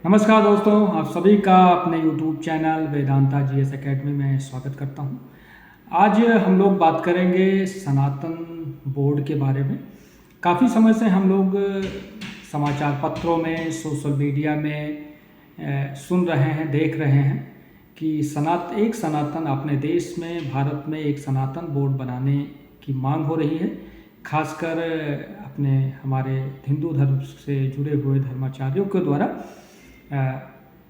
नमस्कार दोस्तों, आप सभी का अपने YouTube channel Vedanta GS academy में स्वागत करता हूं। आज हम लोग बात करेंगे सनातन बोर्ड के बारे में। काफ़ी समय से हम लोग समाचार पत्रों में, सोशल मीडिया में सुन रहे हैं, देख रहे हैं कि सनातन अपने देश में, भारत में एक सनातन बोर्ड बनाने की मांग हो रही है। खासकर अपने हमारे हिंदू धर्म से जुड़े हुए धर्माचार्यों के द्वारा।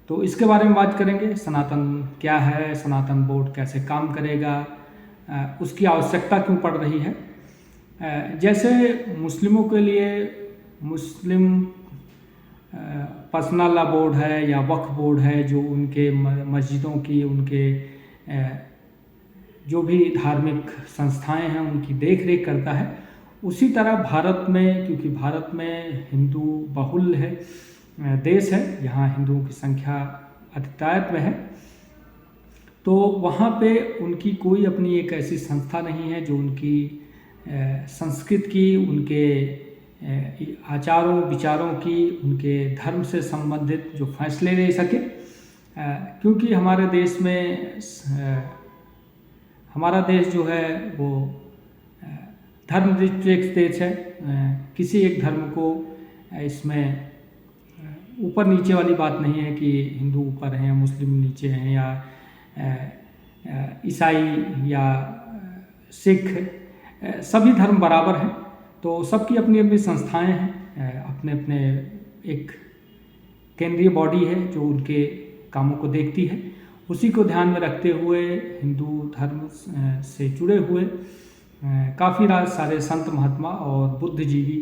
तो इसके बारे में बात करेंगे। सनातन क्या है, सनातन बोर्ड कैसे काम करेगा, उसकी आवश्यकता क्यों पड़ रही है। जैसे मुस्लिमों के लिए मुस्लिम पर्सनल लॉ बोर्ड है या वक्फ बोर्ड है, जो उनके मस्जिदों की, उनके जो भी धार्मिक संस्थाएं हैं उनकी देख रेख करता है। उसी तरह भारत में, क्योंकि भारत में हिंदू बहुल है देश है, यहाँ हिंदुओं की संख्या अधिकतर में है, तो वहाँ पे उनकी कोई अपनी एक ऐसी संस्था नहीं है जो उनकी संस्कृत की, उनके आचारों विचारों की, उनके धर्म से संबंधित जो फैसले ले सके। क्योंकि हमारे देश में हमारा देश जो है वो धर्मनिरपेक्ष देश है। किसी एक धर्म को इसमें ऊपर नीचे वाली बात नहीं है कि हिंदू ऊपर हैं, मुस्लिम नीचे हैं, या ईसाई या सिख, सभी धर्म बराबर हैं। तो सबकी अपनी अपनी संस्थाएं हैं, अपने अपने एक केंद्रीय बॉडी है जो उनके कामों को देखती है। उसी को ध्यान में रखते हुए हिंदू धर्म से जुड़े हुए काफ़ी सारे संत महात्मा और बुद्धिजीवी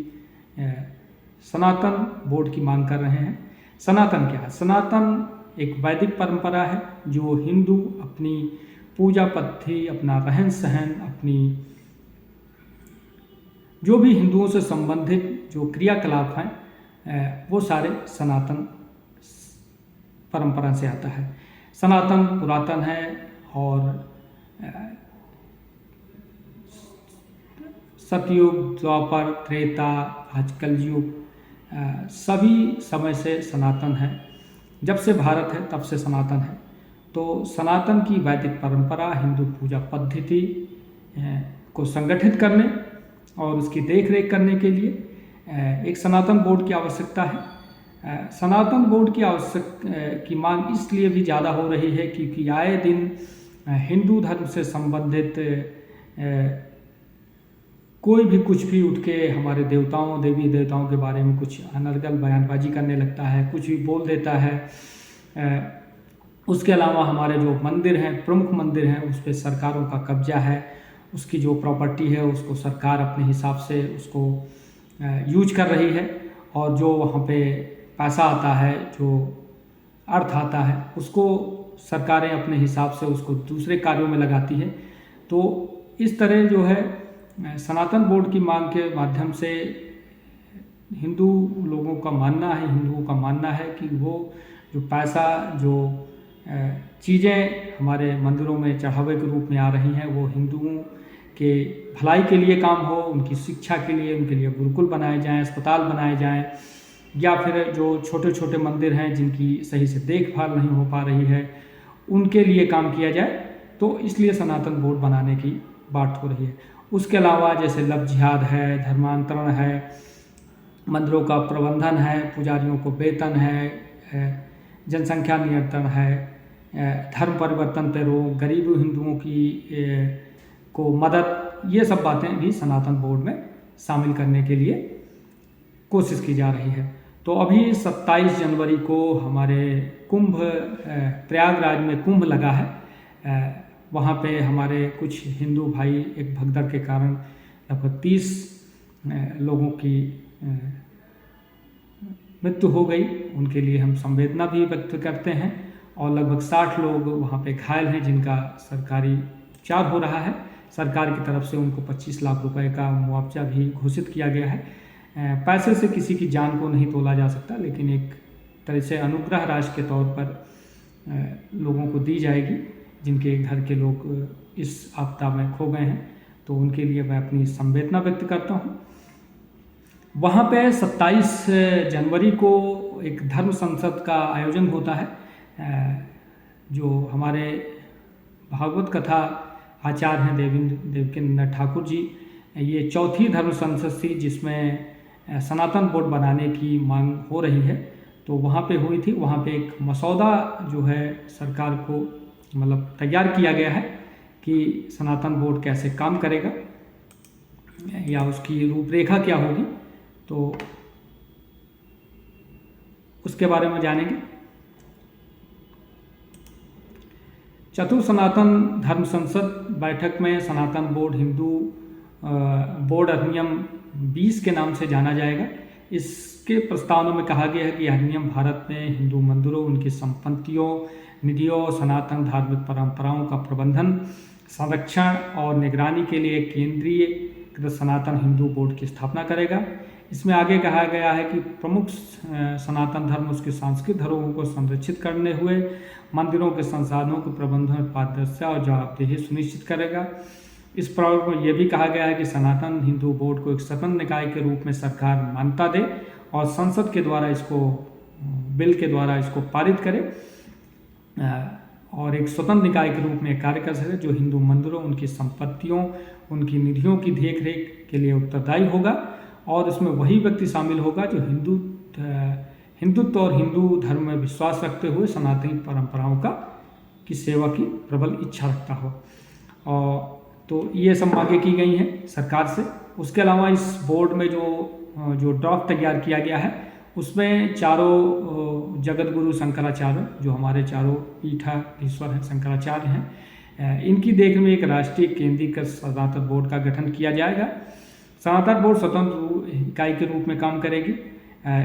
सनातन बोर्ड की मांग कर रहे हैं। सनातन क्या है? सनातन एक वैदिक परंपरा है जो हिंदू अपनी पूजा पद्धति, अपना रहन सहन, अपनी जो भी हिंदुओं से संबंधित जो क्रियाकलाप हैं वो सारे सनातन परंपरा से आता है। सनातन पुरातन है और सतयुग, द्वापर, त्रेता, आज कलयुग, सभी समय से सनातन है। जब से भारत है तब से सनातन है। तो सनातन की वैदिक परंपरा, हिंदू पूजा पद्धति को संगठित करने और उसकी देखरेख करने के लिए एक सनातन बोर्ड की आवश्यकता है। सनातन बोर्ड की मांग इसलिए भी ज़्यादा हो रही है क्योंकि आए दिन हिंदू धर्म से संबंधित कोई भी कुछ भी उठ के हमारे देवताओं, देवी देवताओं के बारे में कुछ अनर्गल बयानबाजी करने लगता है, कुछ भी बोल देता है। उसके अलावा हमारे जो मंदिर हैं, प्रमुख मंदिर हैं, उस पर सरकारों का कब्जा है। उसकी जो प्रॉपर्टी है उसको सरकार अपने हिसाब से उसको यूज कर रही है, और जो वहाँ पे पैसा आता है, जो अर्थ आता है, उसको सरकारें अपने हिसाब से उसको दूसरे कार्यों में लगाती है। तो इस तरह जो है सनातन बोर्ड की मांग के माध्यम से हिंदू लोगों का मानना है, हिंदुओं का मानना है कि वो जो पैसा, जो चीज़ें हमारे मंदिरों में चढ़ावे के रूप में आ रही हैं, वो हिंदुओं के भलाई के लिए काम हो, उनकी शिक्षा के लिए, उनके लिए गुरुकुल बनाए जाएं, अस्पताल बनाए जाएं, या फिर जो छोटे छोटे मंदिर हैं जिनकी सही से देखभाल नहीं हो पा रही है, उनके लिए काम किया जाए। तो इसलिए सनातन बोर्ड बनाने की बात हो रही है। उसके अलावा जैसे लव जिहाद है, धर्मांतरण है, मंदिरों का प्रबंधन है, पुजारियों को वेतन है, जनसंख्या नियंत्रण है, धर्म परिवर्तन पर रोक, गरीब हिंदुओं की को मदद, ये सब बातें भी सनातन बोर्ड में शामिल करने के लिए कोशिश की जा रही है। तो अभी 27 जनवरी को हमारे कुंभ, प्रयागराज में कुंभ लगा है। वहाँ पे हमारे कुछ हिंदू भाई एक भगदड़ के कारण लगभग 30 लोगों की मृत्यु हो गई। उनके लिए हम संवेदना भी व्यक्त करते हैं, और लगभग 60 लोग वहाँ पे घायल हैं जिनका सरकारी उपचार हो रहा है। सरकार की तरफ से उनको 25 लाख रुपए का मुआवजा भी घोषित किया गया है। पैसे से किसी की जान को नहीं तोला जा सकता, लेकिन एक तरह से अनुग्रह राशि के तौर पर लोगों को दी जाएगी जिनके घर के लोग इस आपदा में खो गए हैं। तो उनके लिए मैं अपनी संवेदना व्यक्त करता हूँ। वहाँ पे 27 जनवरी को एक धर्म संसद का आयोजन होता है, जो हमारे भागवत कथा आचार्य हैं देवकीनंदन ठाकुर जी, ये चौथी धर्म संसद थी जिसमें सनातन बोर्ड बनाने की मांग हो रही है। तो वहाँ पे हुई थी, वहाँ पे एक मसौदा जो है सरकार को मतलब तैयार किया गया है कि सनातन बोर्ड कैसे काम करेगा या उसकी रूपरेखा क्या होगी, तो उसके बारे में जानेंगे। चतुर्थ सनातन धर्म संसद बैठक में सनातन बोर्ड हिंदू बोर्ड अधिनियम 20 के नाम से जाना जाएगा। इसके प्रस्तावना में कहा गया है कि यह अधिनियम भारत में हिंदू मंदिरों, उनकी संपत्तियों, निधियों, सनातन धार्मिक परंपराओं का प्रबंधन, संरक्षण और निगरानी के लिए केंद्रीय सनातन हिंदू बोर्ड की स्थापना करेगा। इसमें आगे कहा गया है कि प्रमुख सनातन धर्म उसके सांस्कृतिक धरोहरों को संरक्षित करने हुए मंदिरों के संसाधनों के प्रबंधन, पारदर्शिता और जवाबदेही सुनिश्चित करेगा। इस प्रारूप में यह भी कहा गया है कि सनातन हिंदू बोर्ड को एक स्वतंत्र निकाय के रूप में सरकार मान्यता दे और संसद के द्वारा इसको बिल के द्वारा इसको पारित करे और एक स्वतंत्र निकाय के रूप में कार्य कर सके, जो हिंदू मंदिरों, उनकी संपत्तियों, उनकी निधियों की देखरेख के लिए उत्तरदायी होगा। और इसमें वही व्यक्ति शामिल होगा जो हिंदुत्व और हिंदू धर्म में विश्वास रखते हुए सनातनी परंपराओं की सेवा की प्रबल इच्छा रखता हो। और तो ये सब मांगे की गई हैं सरकार से। उसके अलावा इस बोर्ड में जो ड्राफ्ट तैयार किया गया है उसमें चारों जगत गुरु शंकराचार्य, जो हमारे चारों पीठाधीश्वर हैं, शंकराचार्य हैं, इनकी देख में एक राष्ट्रीय केंद्रीकृत सनातन बोर्ड का गठन किया जाएगा। सनातन बोर्ड स्वतंत्र इकाई के रूप में काम करेगी।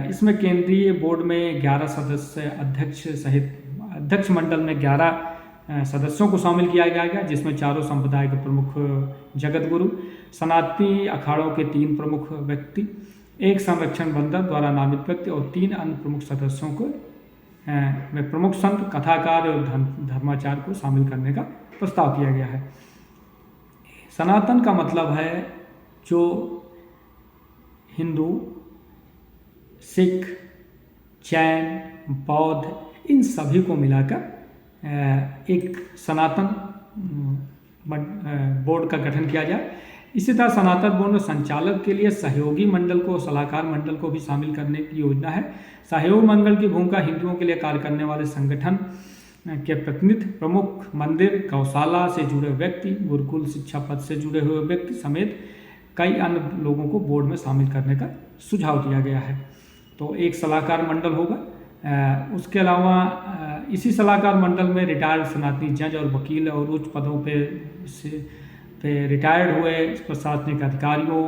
इसमें केंद्रीय बोर्ड में 11 सदस्य अध्यक्ष सहित अध्यक्ष मंडल में 11 सदस्यों को शामिल किया जाएगा, जिसमें चारों संप्रदाय के प्रमुख जगत गुरु, सनातनी अखाड़ों के 3 प्रमुख व्यक्ति, एक संरक्षण बंदर द्वारा नामित व्यक्ति और 3 अन्य प्रमुख सदस्यों को में प्रमुख संत, कथाकार और धर्माचार्य को शामिल करने का प्रस्ताव किया गया है। सनातन का मतलब है जो हिंदू, सिख, जैन, बौद्ध, इन सभी को मिलाकर एक सनातन बोर्ड का गठन किया जाए। इसी तरह सनातन बोर्ड में संचालक के लिए सहयोगी मंडल को, सलाहकार मंडल को भी शामिल करने की योजना है। सहयोग मंडल की भूमिका हिंदुओं के लिए कार्य करने वाले संगठन के प्रतिनिधि, प्रमुख मंदिर, गौशाला से जुड़े व्यक्ति, गुरुकुल शिक्षा पद से जुड़े हुए व्यक्ति समेत कई अन्य लोगों को बोर्ड में शामिल करने का सुझाव दिया गया है। तो एक सलाहकार मंडल होगा। उसके अलावा इसी सलाहकार मंडल में रिटायर्ड सनातनी जज और वकील और उच्च पदों पे रिटायर्ड हुए प्रशासनिक अधिकारियों,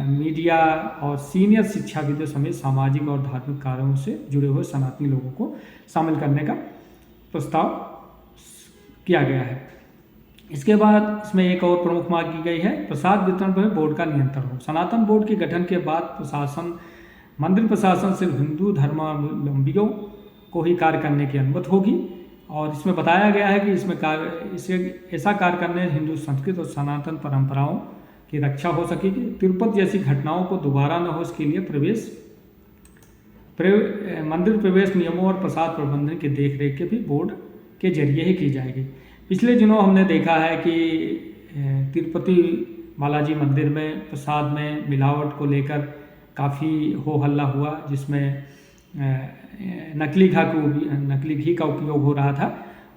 मीडिया और सीनियर शिक्षाविदों समेत सामाजिक और धार्मिक कार्यों से जुड़े हुए सनातनी लोगों को शामिल करने का प्रस्ताव किया गया है। इसके बाद इसमें एक और प्रमुख मांग की गई है, प्रसाद वितरण पर बोर्ड का नियंत्रण हो। सनातन बोर्ड के गठन के बाद मंदिर प्रशासन सिर्फ हिंदू धर्मावलंबियों को ही कार्य करने की अनुमति होगी। और इसमें बताया गया है कि इसे ऐसा कार्य करने हिंदू संस्कृति और सनातन परंपराओं की रक्षा हो सकेगी। तिरुपति जैसी घटनाओं को दोबारा न हो, इसके लिए मंदिर प्रवेश नियमों और प्रसाद प्रबंधन की देखरेख के भी बोर्ड के जरिए ही की जाएगी। पिछले दिनों हमने देखा है कि तिरुपति बालाजी मंदिर में प्रसाद में मिलावट को लेकर काफ़ी हो हल्ला हुआ, जिसमें नकली घी का उपयोग हो रहा था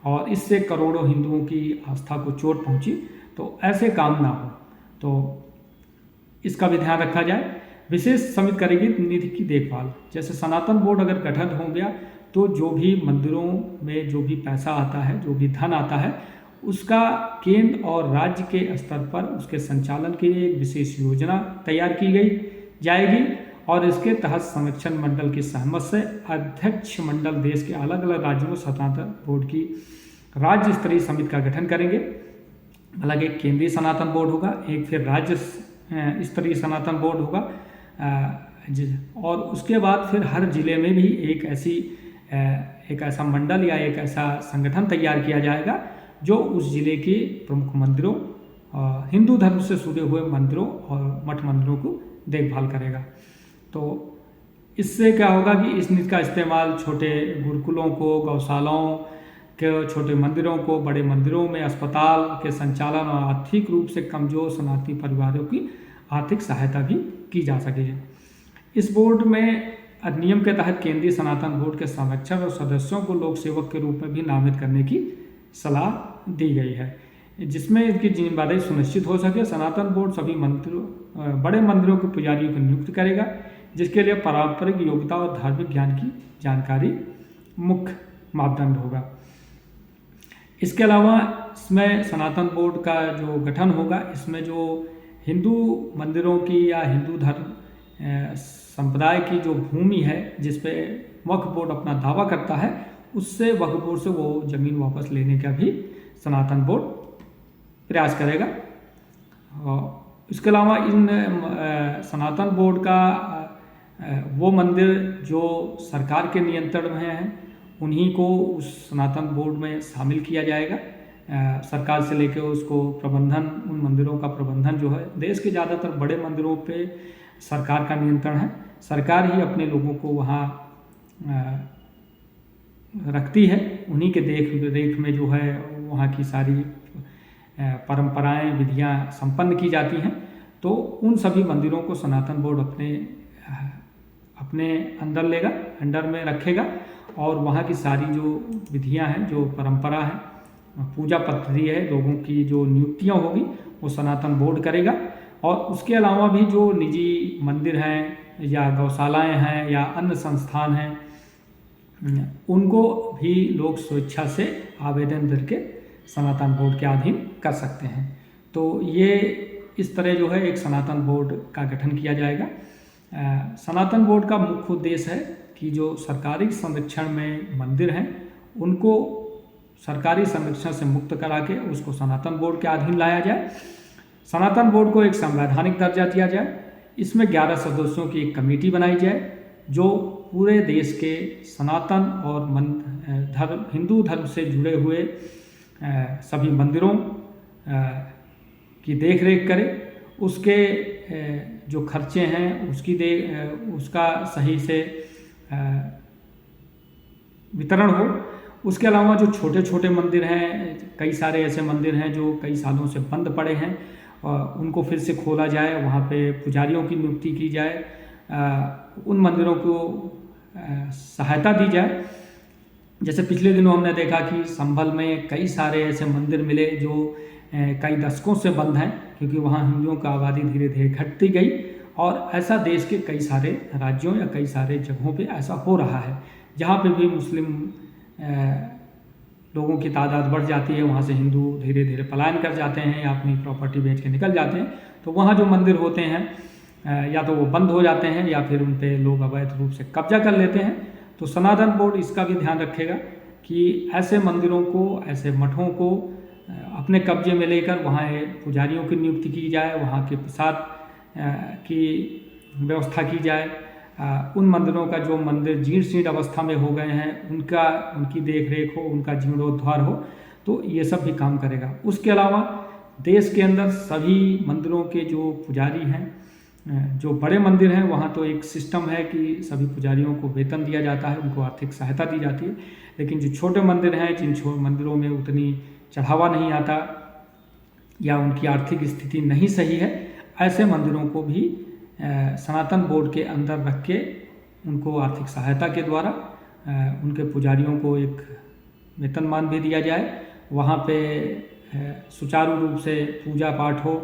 और इससे करोड़ों हिंदुओं की आस्था को चोट पहुंची। तो ऐसे काम ना हो, तो इसका भी ध्यान रखा जाए। विशेष समिति करेगी निधि की देखभाल। जैसे सनातन बोर्ड अगर गठन हो गया तो जो भी मंदिरों में जो भी पैसा आता है, जो भी धन आता है, उसका केंद्र और राज्य के स्तर पर उसके संचालन के लिए एक विशेष योजना तैयार की जाएगी और इसके तहत संरक्षण मंडल की सहमत से अध्यक्ष मंडल देश के अलग अलग राज्यों में सनातन बोर्ड की राज्य स्तरीय समिति का गठन करेंगे। अलग एक केंद्रीय सनातन बोर्ड होगा, एक फिर राज्य स्तरीय सनातन बोर्ड होगा और उसके बाद फिर हर जिले में भी एक ऐसा मंडल या एक ऐसा संगठन तैयार किया जाएगा जो उस जिले के प्रमुख मंदिरों, हिंदू धर्म से जुड़े हुए मंदिरों और मठ मंदिरों को देखभाल करेगा। तो इससे क्या होगा कि इस निधि का इस्तेमाल छोटे गुरुकुलों को, गौशालाओं के, छोटे मंदिरों को, बड़े मंदिरों में, अस्पताल के संचालन और आर्थिक रूप से कमजोर सनातनी परिवारों की आर्थिक सहायता भी की जा सके। इस बोर्ड में अधिनियम के तहत केंद्रीय सनातन बोर्ड के संरक्षक और सदस्यों को लोक सेवक के रूप में भी नामित करने की सलाह दी गई है, जिसमें इसकी जिम्मेदारी सुनिश्चित हो सके। सनातन बोर्ड सभी बड़े मंदिरों के पुजारियों को नियुक्त करेगा, जिसके लिए पारंपरिक योग्यता और धार्मिक ज्ञान की जानकारी मुख्य मापदंड होगा। इसके अलावा इसमें सनातन बोर्ड का जो गठन होगा, इसमें जो हिंदू मंदिरों की या हिंदू धर्म संप्रदाय की जो भूमि है जिस पे वक्फ बोर्ड अपना दावा करता है, उससे वक्फ बोर्ड से वो ज़मीन वापस लेने का भी सनातन बोर्ड प्रयास करेगा। और इसके अलावा इन सनातन बोर्ड का वो मंदिर जो सरकार के नियंत्रण में हैं, उन्हीं को उस सनातन बोर्ड में शामिल किया जाएगा। सरकार से लेकर उसको प्रबंधन, उन मंदिरों का प्रबंधन जो है, देश के ज़्यादातर बड़े मंदिरों पे सरकार का नियंत्रण है। सरकार ही अपने लोगों को वहाँ रखती है, उन्हीं के देख रेख में जो है वहाँ की सारी परंपराएं, विधियाँ संपन्न की जाती हैं। तो उन सभी मंदिरों को सनातन बोर्ड अपने अंडर में रखेगा और वहाँ की सारी जो विधियाँ हैं, जो परंपरा है, पूजा पद्धति है, लोगों की जो नियुक्तियाँ होगी वो सनातन बोर्ड करेगा। और उसके अलावा भी जो निजी मंदिर हैं या गौशालाएं हैं या अन्य संस्थान हैं, उनको भी लोग स्वेच्छा से आवेदन करके सनातन बोर्ड के अधीन कर सकते हैं। तो ये इस तरह जो है एक सनातन बोर्ड का गठन किया जाएगा। सनातन बोर्ड का मुख्य उद्देश्य है कि जो सरकारी संरक्षण में मंदिर हैं उनको सरकारी संरक्षण से मुक्त करा के उसको सनातन बोर्ड के अधीन लाया जाए। सनातन बोर्ड को एक संवैधानिक दर्जा दिया जाए। इसमें 11 सदस्यों की एक कमेटी बनाई जाए जो पूरे देश के सनातन और हिंदू धर्म से जुड़े हुए सभी मंदिरों की देखरेख करे, उसके जो खर्चे हैं उसका सही से वितरण हो। उसके अलावा जो छोटे छोटे मंदिर हैं, कई सारे ऐसे मंदिर हैं जो कई सालों से बंद पड़े हैं, उनको फिर से खोला जाए, वहाँ पे पुजारियों की नियुक्ति की जाए, उन मंदिरों को सहायता दी जाए। जैसे पिछले दिनों हमने देखा कि संभल में कई सारे ऐसे मंदिर मिले जो कई दशकों से बंद हैं, क्योंकि वहाँ हिंदुओं का आबादी धीरे धीरे घटती गई। और ऐसा देश के कई सारे राज्यों या कई सारे जगहों पे ऐसा हो रहा है, जहाँ पे भी मुस्लिम लोगों की तादाद बढ़ जाती है, वहाँ से हिंदू धीरे धीरे पलायन कर जाते हैं या अपनी प्रॉपर्टी बेच के निकल जाते हैं। तो वहाँ जो मंदिर होते हैं या तो वो बंद हो जाते हैं या फिर उन पे लोग अवैध रूप से कब्जा कर लेते हैं। तो सनातन बोर्ड इसका भी ध्यान रखेगा कि ऐसे मंदिरों को, ऐसे मठों को अपने कब्जे में लेकर वहाँ पुजारियों की नियुक्ति की जाए, वहाँ के प्रसाद की व्यवस्था की जाए। उन मंदिरों का जो मंदिर जीर्ण शीर्ण अवस्था में हो गए हैं उनकी देख रेख हो, उनका जीर्णोद्धार हो, तो ये सब भी काम करेगा। उसके अलावा देश के अंदर सभी मंदिरों के जो पुजारी हैं, जो बड़े मंदिर हैं, वहाँ तो एक सिस्टम है कि सभी पुजारियों को वेतन दिया जाता है, उनको आर्थिक सहायता दी जाती है। लेकिन जो छोटे मंदिर हैं, जिन मंदिरों में उतनी चढ़ावा नहीं आता या उनकी आर्थिक स्थिति नहीं सही है, ऐसे मंदिरों को भी सनातन बोर्ड के अंदर रख के उनको आर्थिक सहायता के द्वारा उनके पुजारियों को एक वेतनमान भी दिया जाए। वहाँ पे सुचारू रूप से पूजा पाठ हो,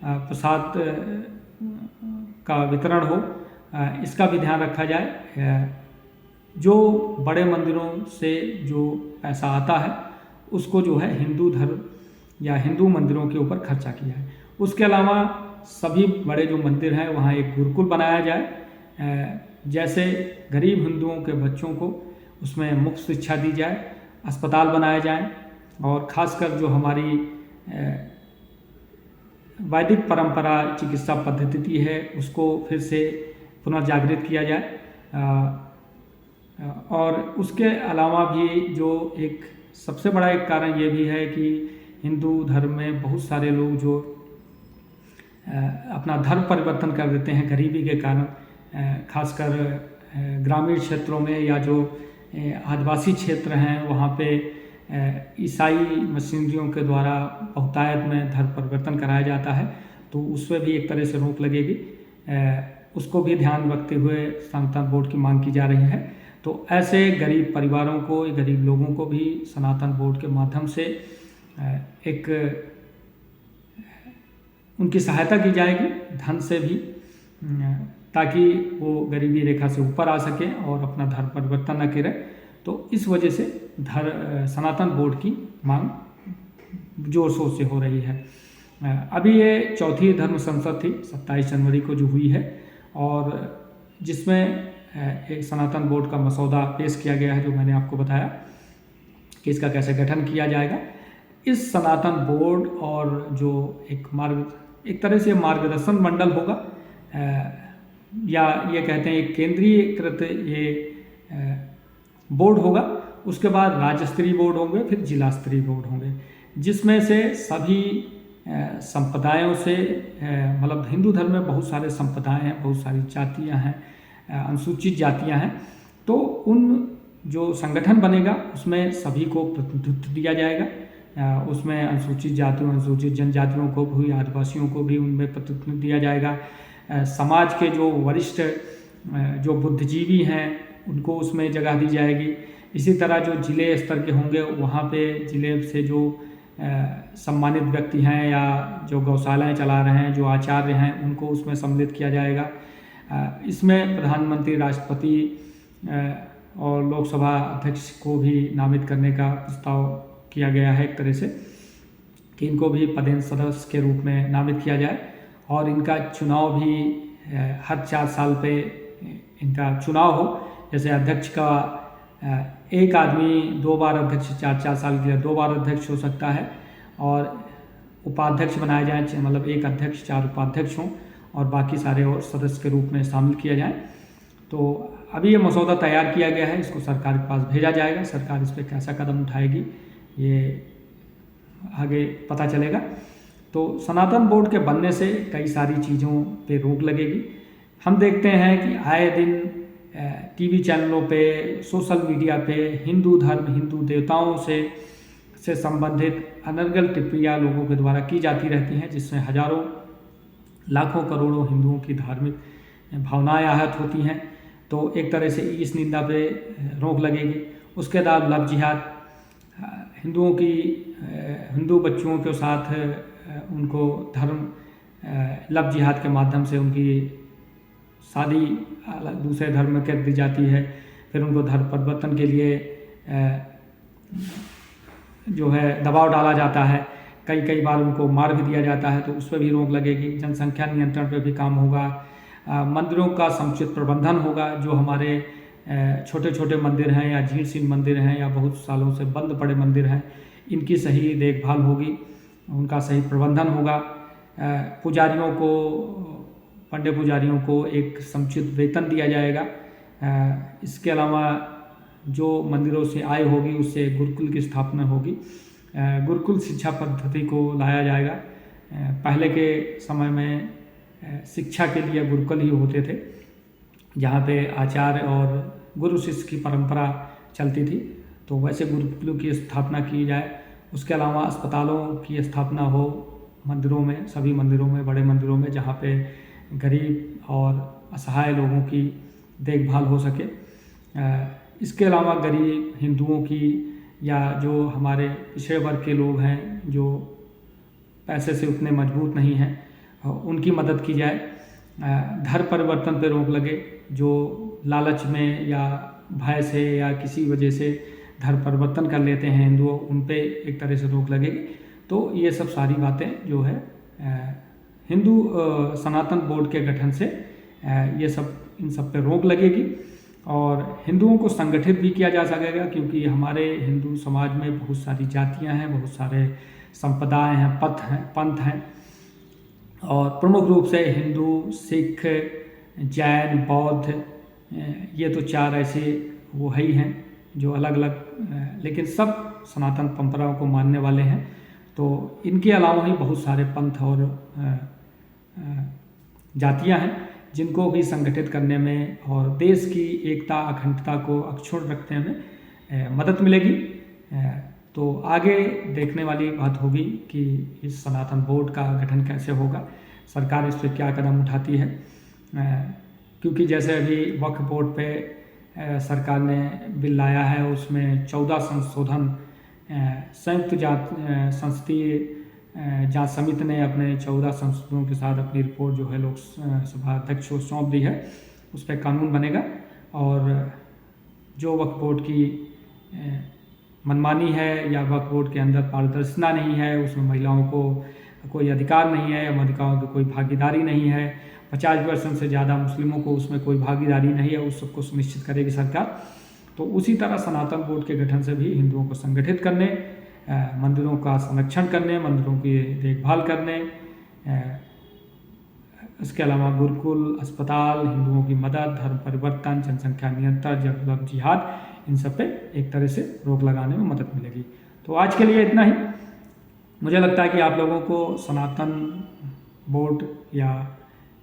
प्रसाद का वितरण हो, इसका भी ध्यान रखा जाए। जो बड़े मंदिरों से जो पैसा आता है उसको जो है हिंदू धर्म या हिंदू मंदिरों के ऊपर खर्चा किया है। उसके अलावा सभी बड़े जो मंदिर हैं वहाँ एक गुरुकुल बनाया जाए, जैसे गरीब हिंदुओं के बच्चों को उसमें मुफ्त शिक्षा दी जाए, अस्पताल बनाए जाएं और ख़ासकर जो हमारी वैदिक परंपरा चिकित्सा पद्धति है उसको फिर से पुनर्जागृत किया जाए। और उसके अलावा भी जो एक सबसे बड़ा एक कारण ये भी है कि हिंदू धर्म में बहुत सारे लोग जो अपना धर्म परिवर्तन कर देते हैं गरीबी के कारण, खासकर ग्रामीण क्षेत्रों में या जो आदिवासी क्षेत्र हैं वहाँ पे ईसाई मशीनरियों के द्वारा बहुतायत में धर्म परिवर्तन कराया जाता है, तो उस पर भी एक तरह से रोक लगेगी। उसको भी ध्यान रखते हुए सनातन बोर्ड की मांग की जा रही है। तो ऐसे गरीब परिवारों को, गरीब लोगों को भी सनातन बोर्ड के माध्यम से एक उनकी सहायता की जाएगी धन से भी, ताकि वो गरीबी रेखा से ऊपर आ सकें और अपना धर्म परिवर्तन न करें। तो इस वजह से सनातन बोर्ड की मांग जोर शोर से हो रही है। अभी ये चौथी धर्म संसद थी 27 जनवरी को जो हुई है, और जिसमें एक सनातन बोर्ड का मसौदा पेश किया गया है, जो मैंने आपको बताया कि इसका कैसे गठन किया जाएगा। इस सनातन बोर्ड और जो एक तरह से मार्गदर्शन मंडल होगा, या ये कहते हैं एक केंद्रीयकृत ये बोर्ड होगा। उसके बाद राज्य स्तरीय बोर्ड होंगे, फिर जिला स्तरीय बोर्ड होंगे, जिसमें से सभी संप्रदायों से, मतलब हिंदू धर्म में बहुत सारे संप्रदाय हैं, बहुत सारी जातियां हैं, अनुसूचित जातियां हैं। तो उन जो संगठन बनेगा उसमें सभी को प्रतिनिधित्व दिया जाएगा। उसमें अनुसूचित जातियों, अनुसूचित जनजातियों को भी, आदिवासियों को भी उनमें प्रतिनिधित्व दिया जाएगा। समाज के जो वरिष्ठ जो बुद्धिजीवी हैं उनको उसमें जगह दी जाएगी। इसी तरह जो जिले स्तर के होंगे वहाँ पे जिले से जो सम्मानित व्यक्ति हैं या जो गौशालाएं चला रहे हैं, जो आचार्य हैं, उनको उसमें सम्मिलित किया जाएगा। इसमें प्रधानमंत्री, राष्ट्रपति और लोकसभा अध्यक्ष को भी नामित करने का प्रस्ताव किया गया है, एक तरह से कि इनको भी पदेन सदस्य के रूप में नामित किया जाए। और इनका चुनाव भी हर 4 साल पे इनका चुनाव हो। जैसे अध्यक्ष का एक आदमी 2 बार अध्यक्ष, 4 साल के लिए 2 बार अध्यक्ष हो सकता है, और उपाध्यक्ष बनाए जाएँ, मतलब एक अध्यक्ष 4 उपाध्यक्ष हों और बाकी सारे और सदस्य के रूप में शामिल किया जाए। तो अभी ये मसौदा तैयार किया गया है, इसको सरकार के पास भेजा जाएगा। सरकार इस पर कैसा कदम उठाएगी ये आगे पता चलेगा। तो सनातन बोर्ड के बनने से कई सारी चीज़ों पे रोक लगेगी। हम देखते हैं कि आए दिन टीवी चैनलों पे, सोशल मीडिया पे हिंदू धर्म, हिंदू देवताओं से संबंधित अनर्गल टिप्पणियाँ लोगों के द्वारा की जाती रहती हैं, जिसमें हजारों, लाखों, करोड़ों हिंदुओं की धार्मिक भावनाएं आहत होती हैं। तो एक तरह से इस निंदा पे रोक लगेगी। उसके बाद लव जिहाद, हिंदुओं की, हिंदू बच्चों के साथ उनको धर्म लव जिहाद के माध्यम से उनकी शादी दूसरे धर्म में कर दी जाती है। फिर उनको धर्म परिवर्तन के लिए जो है दबाव डाला जाता है, कई बार उनको मार भी दिया जाता है। तो उस पर भी रोक लगेगी। जनसंख्या नियंत्रण पे भी काम होगा। मंदिरों का समुचित प्रबंधन होगा। जो हमारे छोटे छोटे मंदिर हैं या जीर्ण मंदिर हैं या बहुत सालों से बंद पड़े मंदिर हैं, इनकी सही देखभाल होगी, उनका सही प्रबंधन होगा। पुजारियों को, पंडित पुजारियों को एक समुचित वेतन दिया जाएगा। इसके अलावा जो मंदिरों से आय होगी उससे गुरुकुल की स्थापना होगी। गुरुकुल शिक्षा पद्धति को लाया जाएगा। पहले के समय में शिक्षा के लिए गुरुकुल ही होते थे, जहाँ पे आचार्य और गुरु शिष्य की परंपरा चलती थी। तो वैसे गुरुकुलों की स्थापना की जाए। उसके अलावा अस्पतालों की स्थापना हो मंदिरों में, सभी मंदिरों में, बड़े मंदिरों में, जहाँ पे गरीब और असहाय लोगों की देखभाल हो सके। इसके अलावा गरीब हिंदुओं की या जो हमारे पिछड़े वर्ग के लोग हैं जो पैसे से उतने मजबूत नहीं हैं, उनकी मदद की जाए। धर्म परिवर्तन पर रोक लगे। जो लालच में या भय से या किसी वजह से धर्म परिवर्तन कर लेते हैं हिंदू, उन पे एक तरह से रोक लगेगी। तो ये सब सारी बातें जो है हिंदू सनातन बोर्ड के गठन से ये सब, इन सब पे रोक लगेगी और हिंदुओं को संगठित भी किया जा सकेगा। क्योंकि हमारे हिंदू समाज में बहुत सारी जातियां हैं, बहुत सारे संप्रदाय हैं, पंथ हैं, और प्रमुख रूप से हिंदू, सिख, जैन, बौद्ध, ये तो 4 ऐसे वो है ही हैं जो अलग अलग, लेकिन सब सनातन परंपराओं को मानने वाले हैं। तो इनके अलावा ही बहुत सारे पंथ और जातियां हैं जिनको भी संगठित करने में और देश की एकता अखंडता को अक्षुण्ण रखने में मदद मिलेगी। तो आगे देखने वाली बात होगी कि इस सनातन बोर्ड का गठन कैसे होगा, सरकार इस पर क्या कदम उठाती है। क्योंकि जैसे अभी वक्फ बोर्ड पे सरकार ने बिल लाया है, उसमें 14 संशोधन संयुक्त संसदीय जांच समिति ने अपने 14 संशोधनों के साथ अपनी रिपोर्ट जो है लोकसभा अध्यक्ष को सौंप दी है। उस पर कानून बनेगा और जो वक्फ बोर्ड की मनमानी है या वक्फ बोर्ड के अंदर पारदर्शिता नहीं है, उसमें महिलाओं को कोई अधिकार नहीं है, अधिकारों की कोई भागीदारी नहीं है, 50% से ज़्यादा मुस्लिमों को उसमें कोई भागीदारी नहीं है, उस सबको सुनिश्चित करेगी सरकार। तो उसी तरह सनातन बोर्ड के गठन से भी हिंदुओं को संगठित करने, मंदिरों का संरक्षण करने, मंदिरों की देखभाल करने, इसके अलावा गुरुकुल, अस्पताल, हिंदुओं की मदद, धर्म परिवर्तन, जनसंख्या नियंत्रण, जबरदस्त जिहाद, इन सब पे एक तरह से रोक लगाने में मदद मिलेगी। तो आज के लिए इतना ही। मुझे लगता है कि आप लोगों को सनातन बोर्ड या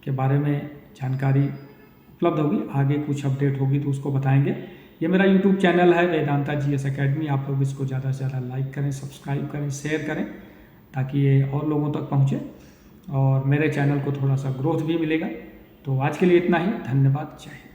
के बारे में जानकारी उपलब्ध होगी। आगे कुछ अपडेट होगी तो उसको बताएंगे। ये मेरा यूट्यूब चैनल है वेदांता GS अकेडमी। आप लोग इसको ज़्यादा से ज़्यादा लाइक करें, सब्सक्राइब करें, शेयर करें, ताकि ये और लोगों तक पहुँचे और मेरे चैनल को थोड़ा सा ग्रोथ भी मिलेगा। तो आज के लिए इतना ही। धन्यवाद। जय हिंद।